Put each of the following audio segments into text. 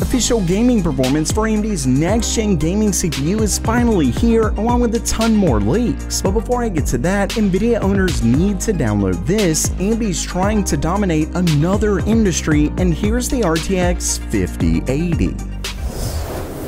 official gaming performance for AMD's next-gen gaming CPU is finally here, along with a ton more leaks. But before I get to that, Nvidia owners need to download this. AMD's trying to dominate another industry, and here's the RTX 5080.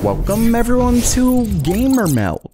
Welcome everyone to Gamer Meld.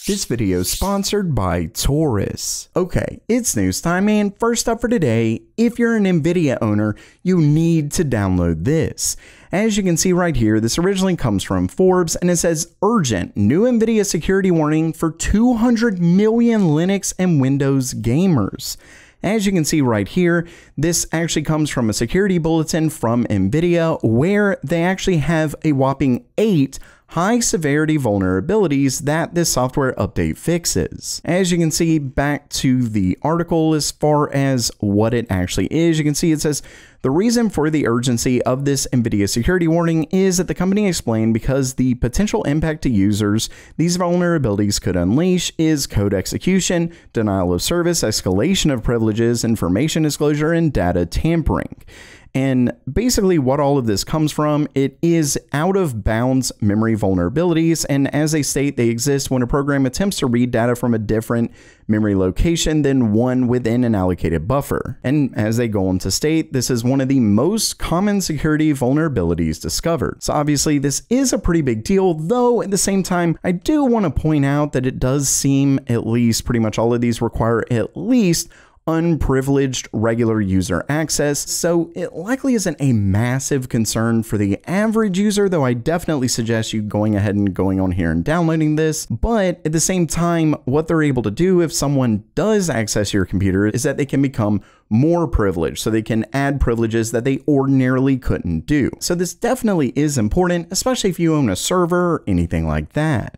This video is sponsored by Taurus. Okay, it's news time, and first up for today, if you're an Nvidia owner, you need to download this. As you can see right here, this originally comes from Forbes, and it says, urgent, new Nvidia security warning for 200 million Linux and Windows gamers. As you can see right here, this actually comes from a security bulletin from Nvidia, where they actually have a whopping 8 high-severity vulnerabilities that this software update fixes. As you can see, back to the article as far as what it actually is, you can see it says, the reason for the urgency of this Nvidia security warning is that the company explained because the potential impact to users these vulnerabilities could unleash is code execution, denial of service, escalation of privileges, information disclosure, and data tampering. And basically what all of this comes from, it is out of bounds memory vulnerabilities, and as they state, they exist when a program attempts to read data from a different memory location than one within an allocated buffer. And as they go on to state, this is one of the most common security vulnerabilities discovered. So obviously this is a pretty big deal, though at the same time, I do want to point out that it does seem at least pretty much all of these require at least unprivileged regular user access, so it likely isn't a massive concern for the average user, though I definitely suggest you going ahead and going on here and downloading this. But at the same time, what they're able to do if someone does access your computer is that they can become more privileged, so they can add privileges that they ordinarily couldn't do. So this definitely is important, especially if you own a server or anything like that.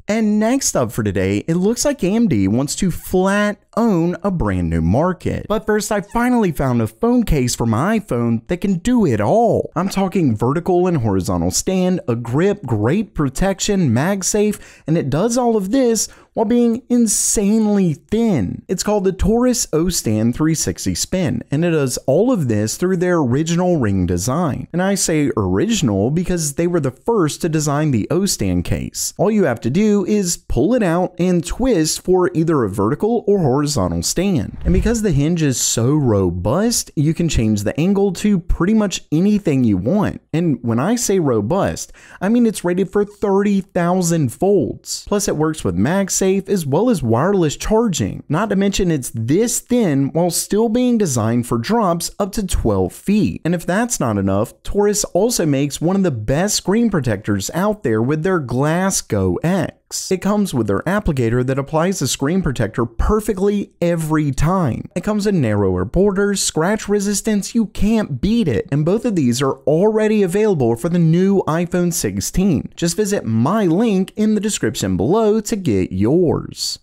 And next up for today, it looks like AMD wants to flat own a brand new market. But first, I finally found a phone case for my iPhone that can do it all. I'm talking vertical and horizontal stand, a grip, great protection, MagSafe, and it does all of this while being insanely thin. It's called the Taurus O-Stand 360 Spin, and it does all of this through their original ring design. And I say original because they were the first to design the O-Stand case. All you have to do is pull it out and twist for either a vertical or horizontal stand. And because the hinge is so robust, you can change the angle to pretty much anything you want. And when I say robust, I mean it's rated for 30,000 folds. Plus it works with MagSafe as well as wireless charging. Not to mention it's this thin while still being designed for drops up to 12 feet. And if that's not enough, Taurus also makes one of the best screen protectors out there with their Glass Go X. It comes with their applicator that applies the screen protector perfectly every time. It comes with narrower borders, scratch resistance, you can't beat it. And both of these are already available for the new iPhone 16. Just visit my link in the description below to get yours.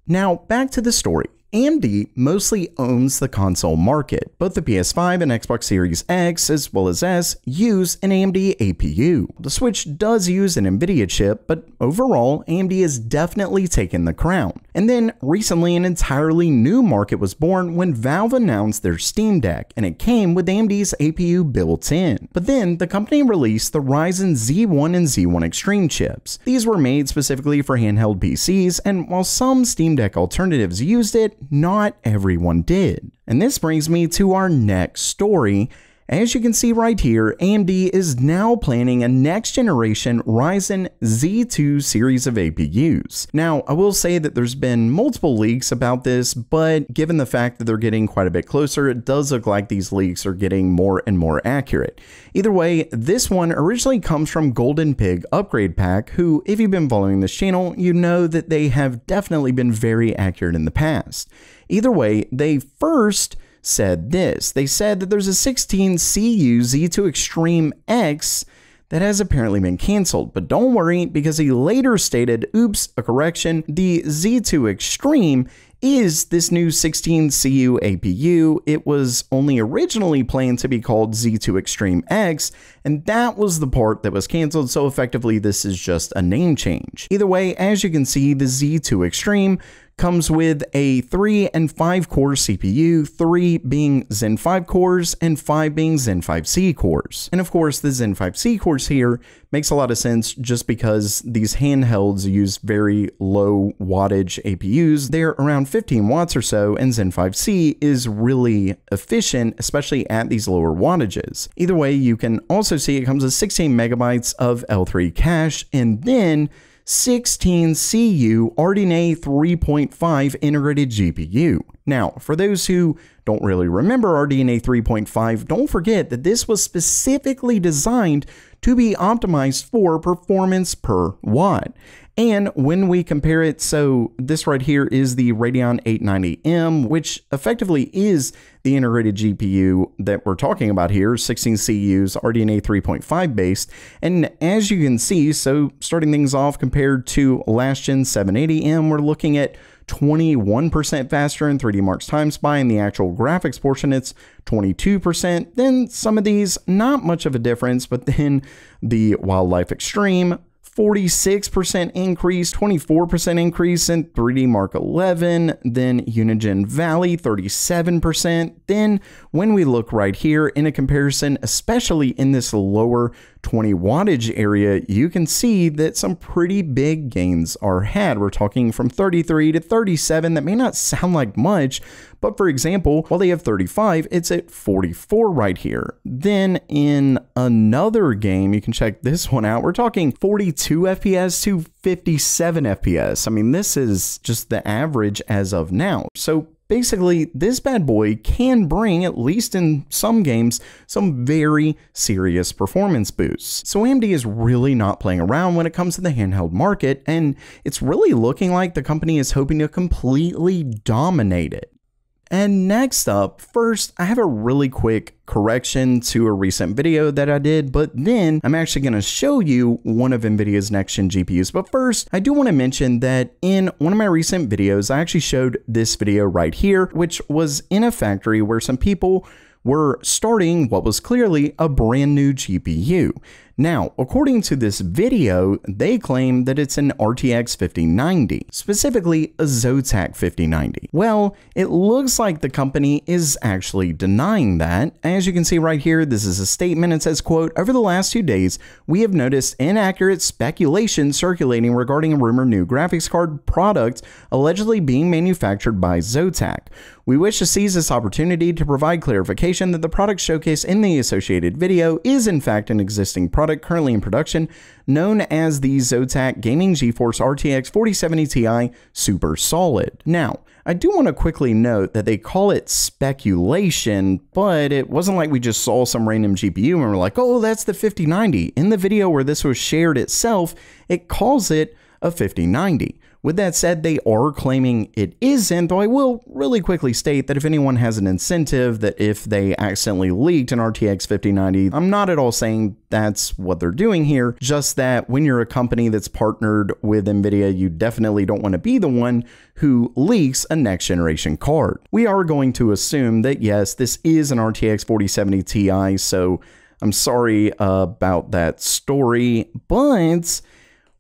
Now back to the story. AMD mostly owns the console market. Both the PS5 and Xbox Series X as well as S use an AMD APU. The Switch does use an Nvidia chip, but overall AMD has definitely taken the crown. And then recently an entirely new market was born when Valve announced their Steam Deck, and it came with AMD's APU built in. But then the company released the Ryzen Z1 and Z1 Extreme chips. These were made specifically for handheld PCs, and while some Steam Deck alternatives used it, not everyone did. And this brings me to our next story. As you can see right here, AMD is now planning a next generation Ryzen Z2 series of APUs. Now, I will say that there's been multiple leaks about this, but given the fact that they're getting quite a bit closer, it does look like these leaks are getting more and more accurate. Either way, this one originally comes from Golden Pig Upgrade Pack, who, if you've been following this channel, you know that they have definitely been very accurate in the past. Either way, they first said this. They said that there's a 16CU Z2 Extreme X that has apparently been canceled, but don't worry because he later stated, oops, a correction, the Z2 Extreme is this new 16CU APU. It was only originally planned to be called Z2 Extreme X, and that was the part that was canceled, so effectively this is just a name change. Either way, as you can see, the Z2 Extreme comes with a 3 and 5 core CPU, 3 being Zen 5 cores and 5 being Zen 5C cores. And of course, the Zen 5C cores here makes a lot of sense just because these handhelds use very low wattage APUs. They're around 15 watts or so, and Zen 5C is really efficient, especially at these lower wattages. Either way, you can also see it comes with 16 megabytes of L3 cache, and then 16 CU RDNA 3.5 integrated GPU. Now, for those who don't really remember RDNA 3.5, don't forget that this was specifically designed to be optimized for performance per watt. And when we compare it, so this right here is the Radeon 890M, which effectively is the integrated GPU that we're talking about here, 16 CUs, RDNA 3.5 based. And as you can see, so starting things off compared to last gen 780M, we're looking at 21% faster in 3D Mark's time spy. In the actual graphics portion, it's 22%. Then some of these, not much of a difference, but then the Wildlife Extreme, 46% increase, 24% increase in 3D Mark 11, then Unigen Valley, 37%. Then when we look right here in a comparison, especially in this lower 20 wattage area, you can see that some pretty big gains are had. We're talking from 33 to 37. That may not sound like much, but for example, while they have 35, it's at 44 right here. Then in another game, you can check this one out. We're talking 42 FPS to 57 FPS. I mean, this is just the average as of now. So basically, this bad boy can bring, at least in some games, some very serious performance boosts. So AMD is really not playing around when it comes to the handheld market, and it's really looking like the company is hoping to completely dominate it. And next up, first, I have a really quick correction to a recent video that I did, but then I'm actually going to show you one of Nvidia's next-gen GPUs. But first, I do want to mention that in one of my recent videos, I actually showed this video right here, which was in a factory where some people were starting what was clearly a brand new GPU. Now, according to this video, they claim that it's an RTX 5090, specifically a Zotac 5090. Well, it looks like the company is actually denying that. As you can see right here, this is a statement. It says, quote, "Over the last 2 days, we have noticed inaccurate speculation circulating regarding a rumored new graphics card product allegedly being manufactured by Zotac. We wish to seize this opportunity to provide clarification that the product showcased in the associated video is in fact an existing product currently in production known as the Zotac Gaming GeForce RTX 4070 Ti Super Solid." Now, I do want to quickly note that they call it speculation, but it wasn't like we just saw some random GPU and we're like, oh, that's the 5090. In the video where this was shared itself, it calls it a 5090. With that said, they are claiming it isn't, though I will really quickly state that if anyone has an incentive that if they accidentally leaked an RTX 5090, I'm not at all saying that's what they're doing here, just that when you're a company that's partnered with Nvidia, you definitely don't want to be the one who leaks a next generation card. We are going to assume that yes, this is an RTX 4070 Ti, so I'm sorry about that story, but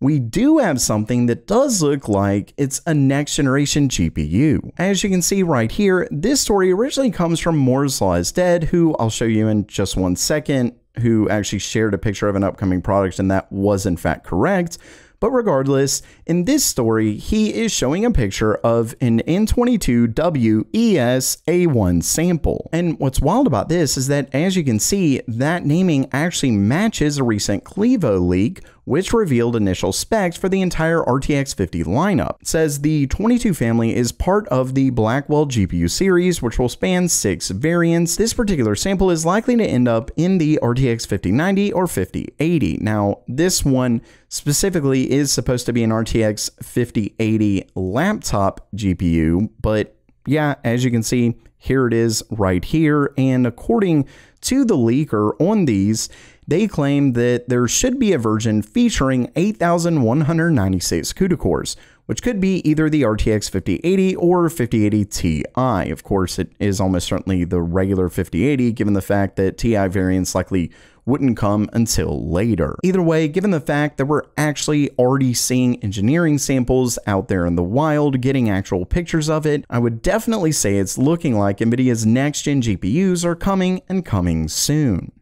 we do have something that does look like it's a next generation GPU. As you can see right here, this story originally comes from Moore's Law is Dead, who I'll show you in just 1 second, who actually shared a picture of an upcoming product, and that was in fact correct. But regardless, in this story, he is showing a picture of an N22W ES A1 sample. And what's wild about this is that, as you can see, that naming actually matches a recent Clevo leak, which revealed initial specs for the entire RTX 50 lineup. It says the 22 family is part of the Blackwell GPU series, which will span 6 variants. This particular sample is likely to end up in the RTX 5090 or 5080. Now, this one specifically is supposed to be an RTX 5080 laptop GPU, but yeah, as you can see, here it is right here. And according to the leaker on these, they claim that there should be a version featuring 8,196 CUDA cores, which could be either the RTX 5080 or 5080 Ti. Of course, it is almost certainly the regular 5080, given the fact that Ti variants likely wouldn't come until later. Either way, given the fact that we're actually already seeing engineering samples out there in the wild, getting actual pictures of it, I would definitely say it's looking like Nvidia's next-gen GPUs are coming and coming soon.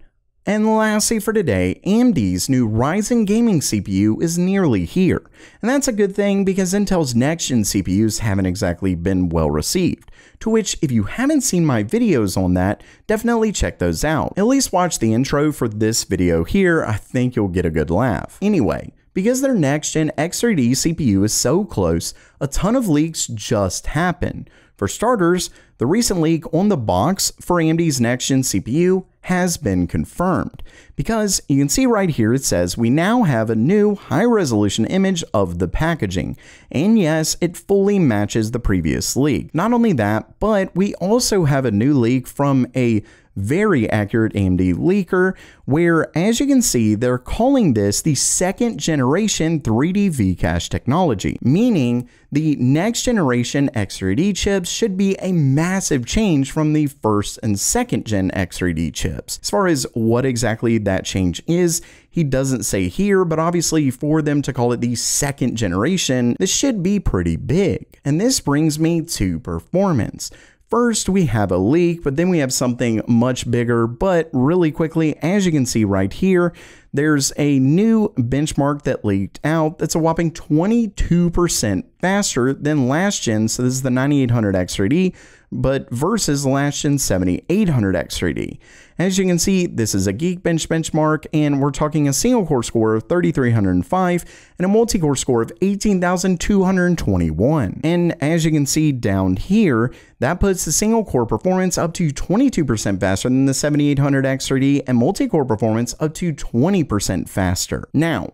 And lastly for today, AMD's new Ryzen gaming CPU is nearly here. And that's a good thing because Intel's next-gen CPUs haven't exactly been well received. To which, if you haven't seen my videos on that, definitely check those out. At least watch the intro for this video here, I think you'll get a good laugh. Anyway, because their next-gen X3D CPU is so close, a ton of leaks just happen. For starters, the recent leak on the box for AMD's next-gen CPU has been confirmed, because you can see right here it says we now have a new high-resolution image of the packaging, and yes, it fully matches the previous leak. Not only that, but we also have a new leak from a very accurate AMD leaker, where as you can see they're calling this the second generation 3D V-Cache technology, meaning the next generation X3D chips should be a massive change from the first and second gen X3D chips. As far as what exactly that change is, he doesn't say here, but obviously for them to call it the second generation, this should be pretty big. And this brings me to performance. First, we have a leak, but then we have something much bigger. But really quickly, as you can see right here, there's a new benchmark that leaked out that's a whopping 22% faster than last gen. So this is the 9800X3D, but versus last gen 7800X3D. As you can see, this is a Geekbench benchmark, and we're talking a single core score of 3,305 and a multi-core score of 18,221. And as you can see down here, that puts the single core performance up to 22% faster than the 7800X3D and multi-core performance up to 20% faster. Now,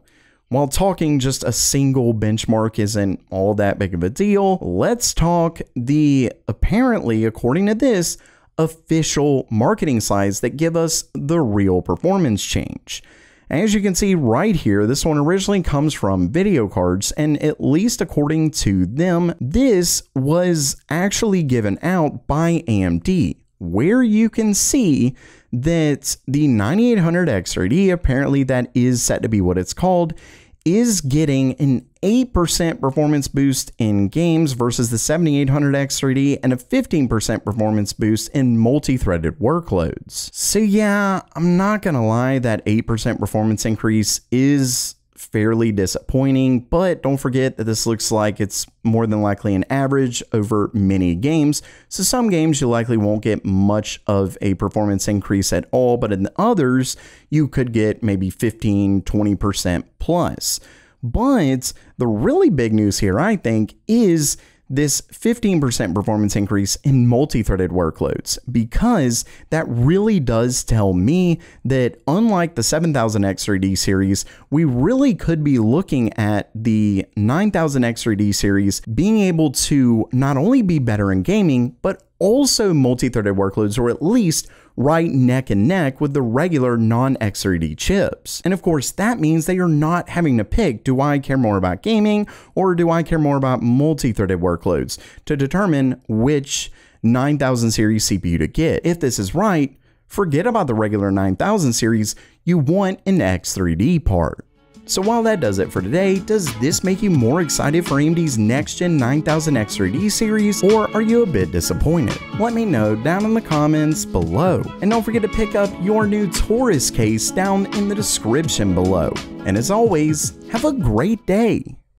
while talking just a single benchmark isn't all that big of a deal, let's talk the, apparently, according to this, official marketing slides that give us the real performance change. As you can see right here, this one originally comes from video cards, and at least according to them, this was actually given out by AMD, where you can see that the 9800X3D, apparently that is set to be what it's called, is getting an 8% performance boost in games versus the 7800X3D and a 15% performance boost in multi-threaded workloads. So yeah, I'm not gonna lie, that 8% performance increase is fairly disappointing, but don't forget that this looks like it's more than likely an average over many games. So some games you likely won't get much of a performance increase at all, but in others you could get maybe 15-20% plus. But the really big news here, I think, is this 15% performance increase in multi-threaded workloads, because that really does tell me that unlike the 7000X3D series, we really could be looking at the 9000X3D series being able to not only be better in gaming, but also multi-threaded workloads, or at least right neck and neck with the regular non-X3D chips. And of course, that means that you're not having to pick, do I care more about gaming or do I care more about multi-threaded workloads, to determine which 9000 series CPU to get. If this is right, forget about the regular 9000 series, you want an X3D part. So while that does it for today, does this make you more excited for AMD's next-gen 9000X3D series, or are you a bit disappointed? Let me know down in the comments below. And don't forget to pick up your new Taurus case down in the description below. And as always, have a great day.